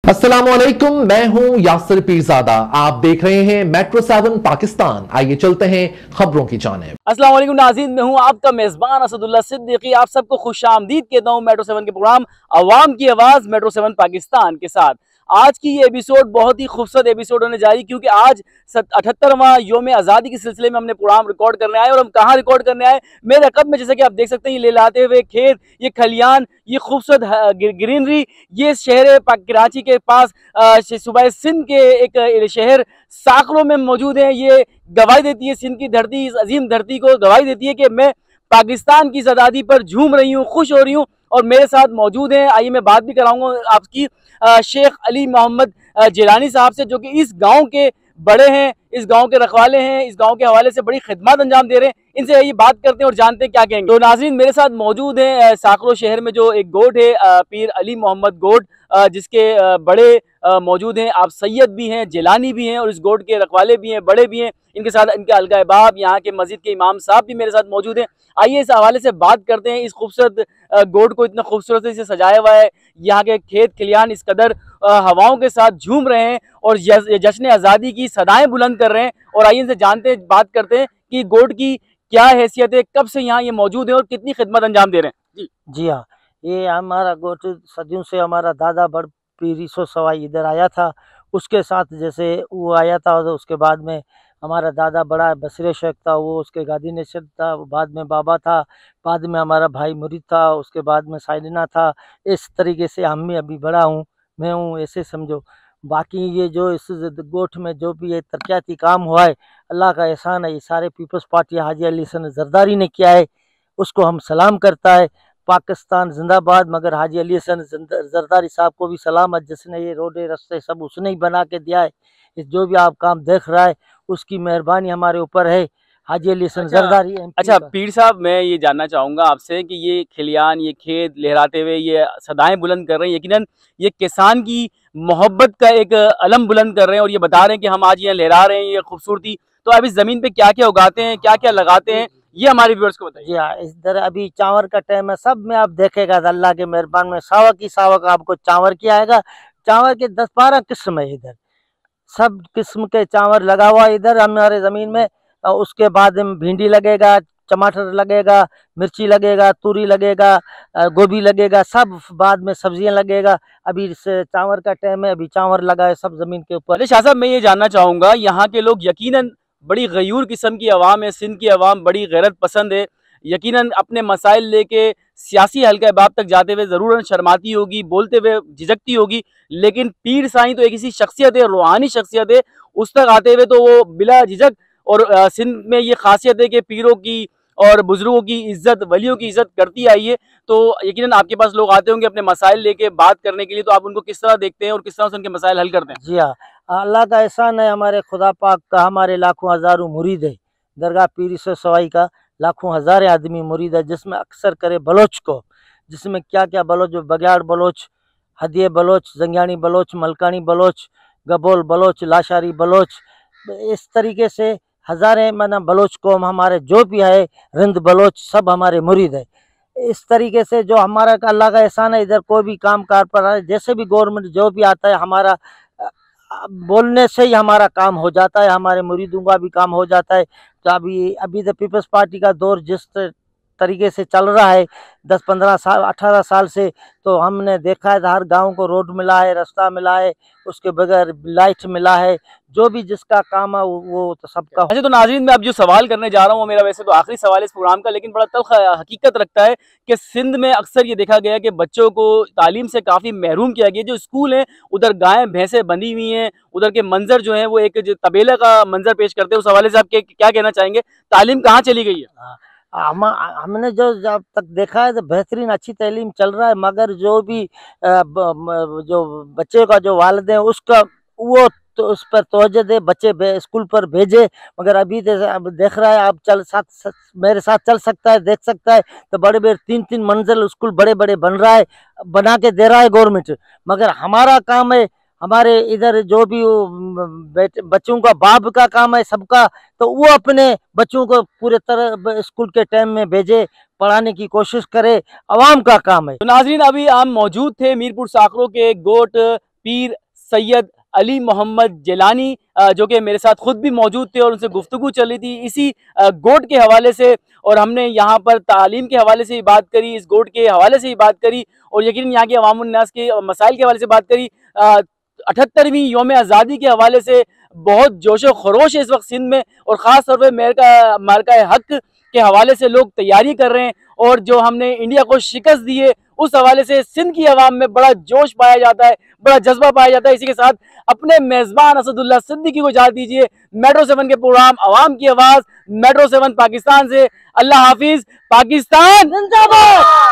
अस्सलामुअलैकुम, मैं हूं यासिर पीरजादा। आप देख रहे हैं मेट्रो 7 पाकिस्तान। आइए चलते हैं खबरों की जानिब। अस्सलाम वालेकुम नाज़रीन, मैं हूं आपका मेज़बान असदुल्ला सिद्दीकी। आप सबको खुशामदीद कहता हूं मेट्रो 7 के प्रोग्राम अवाम की आवाज़ मेट्रो 7 पाकिस्तान के साथ। आज की ये एपिसोड बहुत ही खूबसूरत एपिसोड होने जा रही, क्योंकि आज 78वां योम आज़ादी के सिलसिले में हमने प्रोग्राम रिकॉर्ड करने आए। और हम कहाँ रिकॉर्ड करने आए? मेरे रकब में जैसे कि आप देख सकते हैं, ये लहलहाते हुए खेत, ये खलियान, ये खूबसूरत ग्रीनरी, ये शहर कराची के पास सूबा सिंध के एक शहर साकरों में मौजूद है। ये गवाही देती है, सिंध की धरती, इस अजीम धरती को गवाही देती है कि मैं पाकिस्तान की आज़ादी पर झूम रही हूँ, खुश हो रही हूँ। और मेरे साथ मौजूद हैं, आइए मैं बात भी कराऊंगा आपकी शेख अली मोहम्मद जिलानी साहब से, जो कि इस गांव के बड़े हैं, इस गांव के रखवाले हैं, इस गांव के हवाले से बड़ी खिदमत अंजाम दे रहे हैं। इनसे ये बात करते हैं और जानते हैं क्या कहेंगे। तो नाज़रीन, मेरे साथ मौजूद हैं साकरो शहर में जो एक गोट है, पीर अली मोहम्मद गोट, जिसके बड़े मौजूद हैं। आप सैयद भी हैं, जिलानी भी हैं, और इस गोट के रखवाले भी हैं, बड़े भी हैं। इनके साथ इनके अलगा अहबाब, यहाँ के मस्जिद के इमाम साहब भी मेरे साथ मौजूद हैं। आइए इस हवाले से बात करते हैं। इस खूबसूरत गोट को इतना खूबसूरती से सजाया हुआ है, यहाँ के खेत खलियान इस कदर हवाओं के साथ झूम रहे हैं और जश्न आज़ादी की सदाएं बुलंद कर रहे हैं। और आइए इनसे जानते हैं, बात करते हैं कि गोट की क्या हैसियत है, कब से यहाँ ये मौजूद है और कितनी खिदमत अंजाम दे रहे हैं। जी हाँ, ये हमारा गोट सदियों से हमारा दादा बड़ पीर ईसो सवाई इधर आया था। उसके साथ जैसे वो आया था, तो उसके बाद में हमारा दादा बड़ा बसरे शेख था, वो उसके गादी नशर था, बाद में बाबा था, बाद में हमारा भाई मुरीद था, उसके बाद में साइलिना था। इस तरीके से हम भी अभी बड़ा हूँ, मैं हूँ, ऐसे समझो। बाकी ये जो इस गोठ में जो भी ये तरक्याती काम हुआ है, अल्लाह का एहसान है। ये सारे पीपल्स पार्टी हाजी अली हसन जरदारी ने किया है, उसको हम सलाम करता है। पाकिस्तान जिंदाबाद। मगर हाजी अली हसन जरदारी साहब को भी सलामत, जिसने ये रोडे रास्ते सब उसने ही बना के दिया है। इस जो भी आप काम देख रहा है, उसकी मेहरबानी हमारे ऊपर है। हाजी अली हसन जरदारी। अच्छा पीर साहब, मैं ये जानना चाहूँगा आपसे कि ये खलियान, ये खेत लहराते हुए ये सदाएं बुलंद कर रहे हैं, यकीनन ये किसान की मोहब्बत का एक अलम बुलंद कर रहे हैं, और ये बता रहे हैं कि हम आज यहाँ लहरा रहे हैं, ये खूबसूरती। तो अब इस ज़मीन पे क्या क्या उगाते हैं, क्या क्या लगाते हैं, ये हमारे व्यूअर्स को बताइए। जी हाँ, इधर अभी चावल का टाइम है, सब में आप देखेगा अल्लाह के मेहरबान में सावक आपको चावल की आएगा। चावल के 10-12 किस्म है इधर, सब किस्म के चावल लगा हुआ इधर हमारे ज़मीन में। और उसके बाद में भिंडी लगेगा, टमाटर लगेगा, मिर्ची लगेगा, तूरी लगेगा, गोभी लगेगा, सब बाद में सब्जियां लगेगा। अभी इस चावल का टाइम है, अभी चावल लगा है सब ज़मीन के ऊपर। अरे शाह साहब, मैं ये जानना चाहूँगा, यहाँ के लोग यकीनन बड़ी गयूर किस्म की आवाम है, सिंध की आवाम बड़ी गैरत पसंद है, यकीनन अपने मसाइल लेके सियासी हल्का अहबाब तक जाते हुए ज़रूर शर्माती होगी, बोलते हुए झिझकती होगी। लेकिन पीर साईं तो एक ऐसी शख्सियत है, रूहानी शख्सियत है, उस तक आते हुए तो वो बिला झिझक। और सिंध में ये खासियत है कि पीरों की और बुजुर्गों की इज्जत, वलियों की इज्जत करती आई है। तो यकीनन आपके पास लोग आते होंगे अपने मसाइल लेके बात करने के लिए, तो आप उनको किस तरह देखते हैं और किस तरह से उनके मसाइल हल करते हैं? जी हाँ, अल्लाह का एहसान है, हमारे खुदा पाक का हमारे लाखों हज़ारों मुरीद है। दरगाह पीर ईसो सवाई का लाखों हज़ार आदमी मुरीद है, जिसमें अक्सर करे बलोच को, जिसमें क्या क्या बलोच, बग्याड़ बलोच, हदिये बलोच, जंगियानी बलोच, मलकानी बलोच, गबोल बलोच, लाशारी बलोच, इस तरीके से हज़ारें मना बलोच कौम हमारे जो भी है, रिंद बलोच, सब हमारे मुरीद है। इस तरीके से जो हमारा अल्लाह का एहसान है, इधर कोई भी काम कार पर जैसे भी गवर्नमेंट जो भी आता है, हमारा बोलने से ही हमारा काम हो जाता है, हमारे मुरीदों का भी काम हो जाता है। तो अभी द पीपल्स पार्टी का दौर जिस तरीके से चल रहा है, 10-15 साल 18 साल से, तो हमने देखा है हर गांव को रोड मिला है, रास्ता मिला है, उसके बगैर लाइट मिला है, जो भी जिसका काम है वो तो सबका। अच्छा, तो नाज़रीन, मैं अब जो सवाल करने जा रहा हूँ, वो मेरा वैसे तो आखिरी सवाल है इस प्रोग्राम का, लेकिन बड़ा तल्ख हकीकत रखता है कि सिंध में अक्सर ये देखा गया कि बच्चों को तालीम से काफ़ी महरूम किया गया। जो स्कूल हैं उधर गायें भैंसें बंधी हुई हैं, उधर के मंजर जो हैं वो एक जो तबेले का मंजर पेश करते हैं। उस हवाले से आप क्या कहना चाहेंगे? तालीम कहाँ चली गई है? हमने जो जब तक देखा है तो बेहतरीन अच्छी तालीम चल रहा है, मगर जो भी जो बच्चे का जो वालिद है उसका वो तो उस पर तवज्जो दे, बच्चे स्कूल पर भेजे। मगर अभी अब देख रहा है, आप मेरे साथ चल सकता है, देख सकता है, तो बड़े बड़े 3-3 मंजिल स्कूल बड़े बड़े बन रहा है, बना के दे रहा है गवर्नमेंट। मगर हमारा काम है, हमारे इधर जो भी बच्चों का बाप का काम है सबका, तो वो अपने बच्चों को पूरे तरह स्कूल के टाइम में भेजे, पढ़ाने की कोशिश करे, अवाम का काम है। तो नाज़रीन, अभी हम मौजूद थे मीरपुर साकरों के गोट पीर सैयद अली मोहम्मद जिलानी, जो कि मेरे साथ खुद भी मौजूद थे और उनसे गुफ्तगू चल रही थी इसी गोट के हवाले से। और हमने यहाँ पर तालीम के हवाले से ही बात करी, इस गोट के हवाले से ही बात करी और यकीनन यहाँ के अवामुन्नास के मसाइल के हवाले से बात करी। 78वीं यौम आज़ादी के हवाले से बहुत जोशो खरोश है इस वक्त सिंध में, और ख़ास तौर पर मार्का हक के हवाले से लोग तैयारी कर रहे हैं। और जो हमने इंडिया को शिकस्त दी है उस हवाले से सिंध की आवाम में बड़ा जोश पाया जाता है, बड़ा जज्बा पाया जाता है। इसी के साथ अपने मेज़बान असदुल्ला सिद्दीकी को इजाज़त दीजिए। मेट्रो 7 के प्रोग्राम अवाम की आवाज़ मेट्रो 7 पाकिस्तान से अल्लाह हाफिज। पाकिस्तान जिंदाबाद।